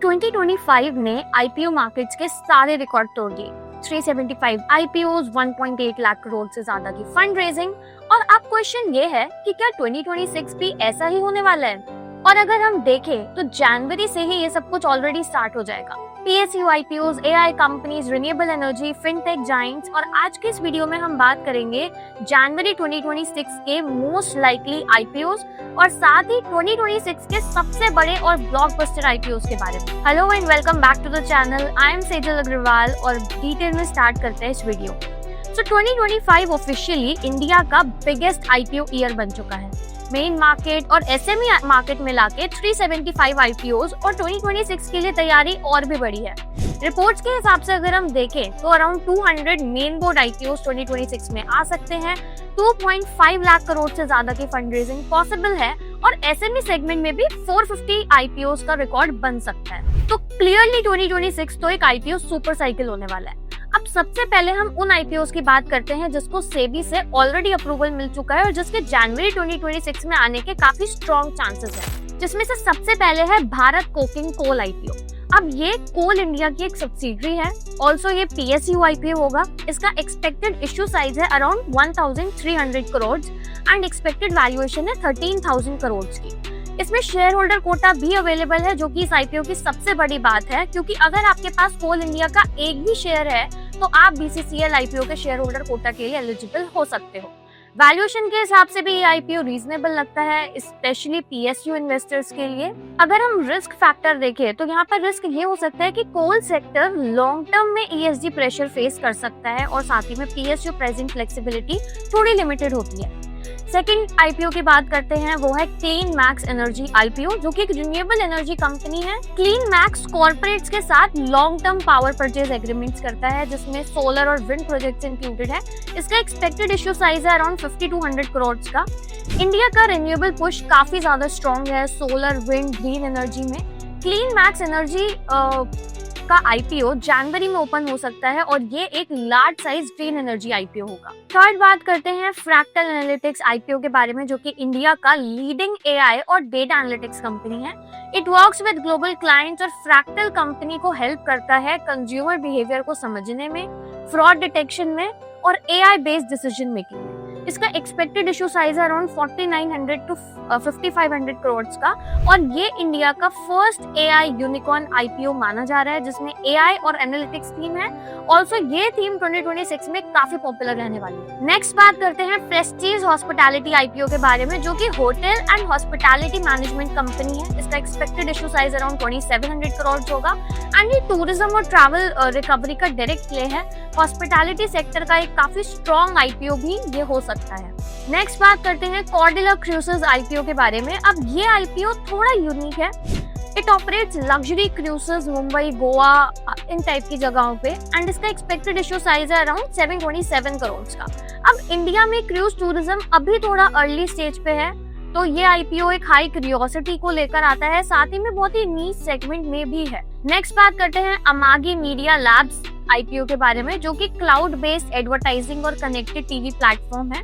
2025 ने IPO markets के सारे रिकॉर्ड तोड़ दिए। 375 आईपीओज, 1.8 लाख करोड़ से ज्यादा की फंड रेजिंग। और अब क्वेश्चन ये है कि क्या 2026 भी ऐसा ही होने वाला है? और अगर हम देखें तो जनवरी से ही ये सब कुछ ऑलरेडी स्टार्ट हो जाएगा। PSU IPOs, AI companies, renewable energy, fintech giants. और आज के इस वीडियो में हम बात करेंगे जनवरी 2026 के मोस्ट लाइकली आईपीओज और साथ ही 2026 के सबसे बड़े और ब्लॉकबस्टर आईपीओज के बारे में। Hello and welcome back to the channel. I am Sejal Agrawal और डिटेल में स्टार्ट करते हैं इस वीडियो। सो 2025 ऑफिशियली इंडिया का बिगेस्ट आईपीओ ईयर बन चुका है। मेन मार्केट और एसएमई मार्केट मिला के 375 आईपीओज और 2026 के लिए तैयारी और भी बढ़ी है। रिपोर्ट्स के हिसाब से अगर हम देखें तो अराउंड 200 मेन बोर्ड आईपीओज 2026 में आ सकते हैं। 2.5 लाख करोड़ से ज्यादा की फंड रेजिंग पॉसिबल है और एसएमई सेगमेंट में भी 450 आईपीओज का रिकॉर्ड बन सकता है। तो क्लियरली 2026 तो एक आईपीओ सुपर साइकिल होने वाला है। अब सबसे पहले हम उन आईपीओज की बात करते हैं जिसको सेबी से ऑलरेडी अप्रूवल मिल चुका है और जिसके जनवरी 2026 में आने के काफी स्ट्रॉन्ग चांसेस हैं। जिसमें से सबसे पहले है भारत कोकिंग कोल आईपीओ। अब ये कोल इंडिया की एक सब्सिडरी है। ऑल्सो ये पीएसयू आईपीओ होगा। इसका एक्सपेक्टेड इश्यू साइज है around 1300 crore and expected valuation है 13,000 करोड़ की। इसमें शेयर होल्डर कोटा भी अवेलेबल है, जो कि इस आईपीओ की सबसे बड़ी बात है, क्योंकि अगर आपके पास कोल इंडिया का एक भी शेयर है तो आप बीसीसीएल आईपीओ के शेयर होल्डर कोटा के लिए एलिजिबल हो सकते हो। वैल्यूएशन के हिसाब से भी ये आईपीओ रीजनेबल लगता है, स्पेशली पीएसयू इन्वेस्टर्स के लिए। अगर हम रिस्क फैक्टर देखें तो यहाँ पर रिस्क ये हो सकता है कि कोल सेक्टर लॉन्ग टर्म में ईएसजी प्रेशर फेस कर सकता है और साथ ही में पीएसयू प्राइसिंग फ्लेक्सिबिलिटी थोड़ी लिमिटेड होती है। सेकंड आईपीओ की बात करते हैं, वो है क्लीन मैक्स एनर्जी आईपीओ, जो कि एक रिन्यूएबल एनर्जी कंपनी है। क्लीन मैक्स कॉर्पोरेट्स के साथ long term power purchase agreements करता है, जिसमें सोलर और विंड प्रोजेक्ट्स इंक्लूडेड है। इसका एक्सपेक्टेड इश्यू साइज है अराउंड 50 to 100 करोड़ का। इंडिया का रिन्यूएबल पुश काफी ज्यादा स्ट्रॉन्ग है सोलर, विंड, ग्रीन एनर्जी में। क्लीन मैक्स एनर्जी का आईपीओ जनवरी में ओपन हो सकता है और ये एक large size green energy IPO होगा। थर्ड बात करते हैं फ्रैक्टल एनालिटिक्स आईपीओ के बारे में, जो कि इंडिया का लीडिंग एआई और डेटा एनालिटिक्स कंपनी है। It works with global clients और फ्रैक्टल कंपनी को हेल्प करता है कंज्यूमर बिहेवियर को समझने में, फ्रॉड डिटेक्शन में और एआई बेस्ड डिसीजन मेकिंग में। इसका एक्सपेक्टेड इशू साइज है अराउंड 4900 to 5500 करोड़ का और ये इंडिया का फर्स्ट एआई यूनिकॉर्न आईपीओ माना जा रहा है, जिसमें एआई और एनालिटिक्स थीम है। ऑल्सो ये थीम 2026 में काफी पॉपुलर रहने वाली है। नेक्स्ट बात करते हैं प्रेस्टीज हॉस्पिटैलिटी आईपीओ के बारे में, जो कि hotel and hospitality management company है। इसका expected issue size around 2700 crore होगा एंड ये टूरिज्म और ट्रैवल रिकवरी का डायरेक्ट प्ले है। हॉस्पिटैलिटी सेक्टर का एक काफी स्ट्रॉन्ग आईपीओ भी ये हो सकता है। नेक्स्ट बात करते हैं कॉर्डिलर क्रूजेस आईपीओ के बारे में। अब ये आईपीओ थोड़ा यूनिक है। It operates luxury cruises Mumbai, Goa, in type की जगहों पे एंड इसका एक्सपेक्टेड इशू साइज है अराउंड 727 करोड़ का। अब इंडिया में क्रूज टूरिज्म अभी थोड़ा अर्ली स्टेज पे है, तो ये आईपीओ एक हाई क्यूरियोसिटी को लेकर आता है, साथ ही में बहुत ही नीच सेगमेंट में भी है। नेक्स्ट बात करते हैं अमागी मीडिया लैब्स आईपीओ के बारे में, जो कि क्लाउड बेस्ड एडवर्टाइजिंग और कनेक्टेड टीवी प्लेटफॉर्म है।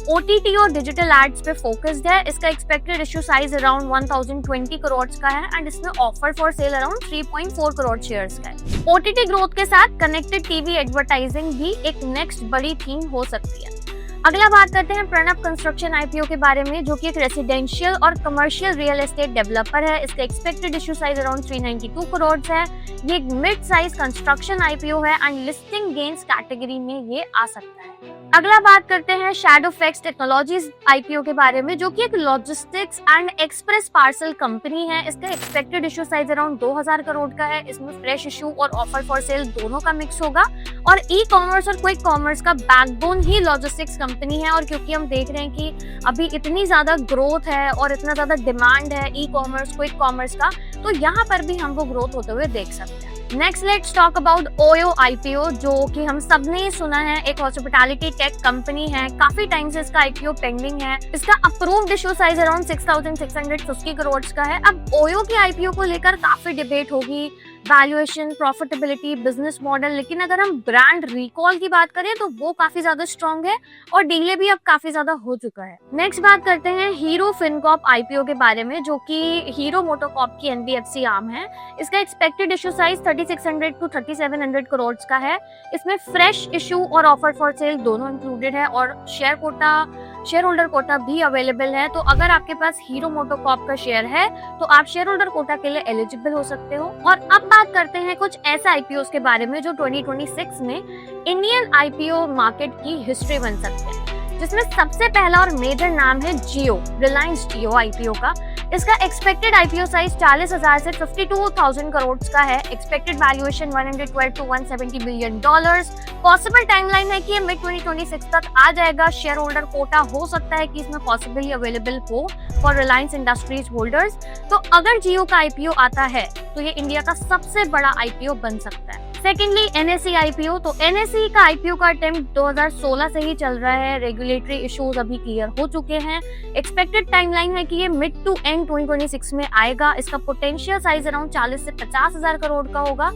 ओटीटी और डिजिटल एड्स पे फोकस्ड है। इसका expected issue size around 1020 crore का है एंड इसमें offer for cell around 3.4 crore shares का है। ओटीटी ग्रोथ के साथ कनेक्टेड टीवी एडवर्टाइजिंग भी एक नेक्स्ट बड़ी थीम हो सकती है। अगला बात करते हैं प्रणब कंस्ट्रक्शन आईपीओ के बारे में, जो कि एक रेसिडेंशियल और कमर्शियल रियल एस्टेट डेवलपर है। इसका expected issue size around 392 crore है। ये एक मिड साइज कंस्ट्रक्शन आईपीओ है एंड लिस्टिंग गेन्स कैटेगरी में ये आ सकता है। अगला बात करते हैं शैडोफैक्स टेक्नोलॉजीज आईपीओ के बारे में, जो कि एक logistics and express parcel company है। इसका expected issue size around 2000 crore का है। इसमें फ्रेश इशू और ऑफर फॉर सेल दोनों का मिक्स होगा और ई कॉमर्स और क्विक कॉमर्स का बैकबोन ही लॉजिस्टिक्स कंपनी है। और क्योंकि हम देख रहे हैं कि अभी इतनी ज्यादा ग्रोथ है और इतना ज्यादा डिमांड है ई कॉमर्स, क्विक कॉमर्स का, तो यहाँ पर भी हम वो ग्रोथ होते हुए देख सकते हैं। Next let's talk about OYO IPO, जो कि हम सबने सुना है, एक हॉस्पिटैलिटी टेक कंपनी है। काफी टाइम से इसका आईपीओ पेंडिंग है। इसका approved issue size around 6650 crore का है। अब ओयो के आईपीओ को लेकर काफी डिबेट होगी, वैल्यूएशन, प्रॉफिटेबिलिटी, बिजनेस मॉडल। लेकिन अगर हम ब्रांड रिकॉल की बात करें तो वो काफी ज्यादा स्ट्रॉन्ग है और डीले भी अब काफी ज्यादा हो चुका है। नेक्स्ट बात करते हैं हीरो फिनकॉर्प आईपीओ के बारे में, जो कि हीरो मोटोकॉर्प की एनबीएफसी आर्म है। इसका expected issue size 3600 to 3700 crore का है। इसमें फ्रेश इशू और ऑफर फॉर सेल दोनों इंक्लूडेड है और शेयर होल्डर कोटा भी अवेलेबल है। तो अगर आपके पास हीरो मोटोकॉर्प का शेयर है तो आप शेयर होल्डर कोटा के लिए एलिजिबल हो सकते हो। और अब बात करते हैं कुछ ऐसे आईपीओ के बारे में जो 2026 में इंडियन आईपीओ मार्केट की हिस्ट्री बन सकते हैं, जिसमें सबसे पहला और मेजर नाम है जियो, रिलायंस जियो आईपीओ का। इसका एक्सपेक्टेड आईपीओ साइज 40,000 से 52,000 करोड़ का है। Expected valuation 112 to 170 billion dollars. Possible timeline है कि ये मिड 2026 तक आ जाएगा। शेयर होल्डर कोटा हो सकता है कि इसमें पॉसिबली अवेलेबल हो फॉर रिलायंस इंडस्ट्रीज होल्डर्स। तो अगर जियो का आईपीओ आता है तो ये इंडिया का सबसे बड़ा आईपीओ बन सकता है। Secondly NSE IPO. तो एनएसई का आईपीओ का अटेम्प्ट 2016 से ही चल रहा है। रेगुलेटरी इश्यूज अभी क्लियर हो चुके हैं। एक्सपेक्टेड टाइमलाइन है कि ये मिड टू एंड 2026 में आएगा। इसका पोटेंशियल साइज अराउंड 40 से 50,000 करोड़ का होगा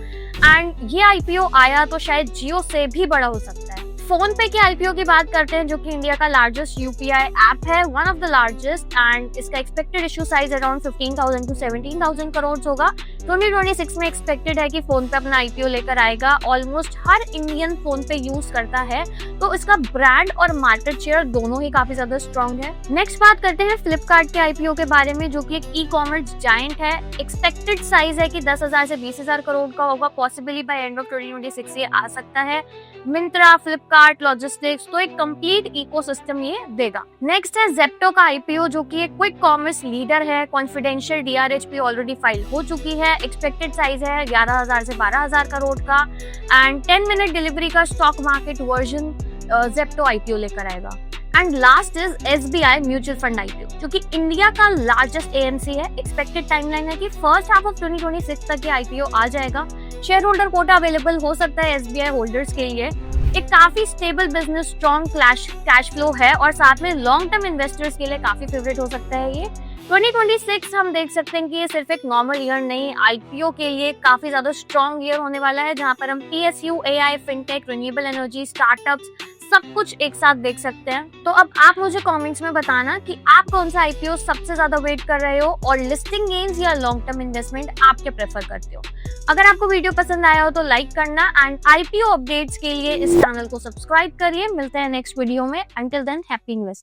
एंड ये आईपीओ आया तो शायद जियो से भी बड़ा हो सकता है। फोन पे के आईपीओ की बात करते हैं, जो कि इंडिया का लार्जेस्ट यूपीआई ऐप है, one of the largest, and इसका expected issue size around 15,000 to 17,000 crore होगा। 2026 में एक्सपेक्टेड है कि फोन पे अपना आईपीओ लेकर आएगा। ऑलमोस्ट हर इंडियन फोन पे यूज करता है, तो इसका ब्रांड और मार्केट शेयर दोनों ही काफी ज्यादा स्ट्रॉन्ग है। नेक्स्ट बात करते हैं फ्लिपकार्ट के आईपीओ के बारे में, जो कि एक ई कॉमर्स जायंट है। एक्सपेक्टेड साइज है कि 10,000 से 20,000 करोड़ का होगा। पॉसिबली बाय एंड ऑफ 2026 ये आ सकता है। मिंत्रा, फ्लिपकार्ट, लॉजिस्टिक्स, तो एक कंप्लीट इकोसिस्टम ये देगा। नेक्स्ट है जेप्टो का आईपीओ, जो कि एक क्विक कॉमर्स लीडर है। कॉन्फिडेंशियल डीआरएचपी ऑलरेडी फाइल हो चुकी है। एक्सपेक्टेड साइज है 11,000 से 12,000 करोड़ का एंड 10 मिनट डिलीवरी का stock market version Zepto IPO लेकर आएगा। And last is SBI mutual fund IPO, जो कि इंडिया का लार्जेस्ट एएमसी है। एक्सपेक्टेड टाइमलाइन है कि फर्स्ट हाफ ऑफ 2026 तक ये आईपीओ आ जाएगा। शेयर होल्डर कोटा अवेलेबल हो सकता है एसबीआई होल्डर्स के लिए। एक काफी stable business, strong cash flow है और साथ में लॉन्ग टर्म इन्वेस्टर्स के लिए काफी फेवरेट हो सकता है ये। 2026 हम देख सकते हैं कि ये सिर्फ एक नॉर्मल ईयर नहीं, आईपीओ के लिए काफी ज्यादा स्ट्रॉन्ग ईयर होने वाला है, जहां पर हम PSU, AI, fintech, renewable energy, startups सब कुछ एक साथ देख सकते हैं। तो अब आप मुझे कमेंट्स में बताना कि आप कौन सा आईपीओ सबसे ज्यादा वेट कर रहे हो और लिस्टिंग गेन्स या लॉन्ग टर्म इन्वेस्टमेंट आप क्या प्रेफर करते हो। अगर आपको वीडियो पसंद आया हो तो लाइक करना एंड आईपीओ अपडेट्स के लिए इस चैनल को सब्सक्राइब करिए। मिलते हैं नेक्स्ट वीडियो में। Until than happy investing.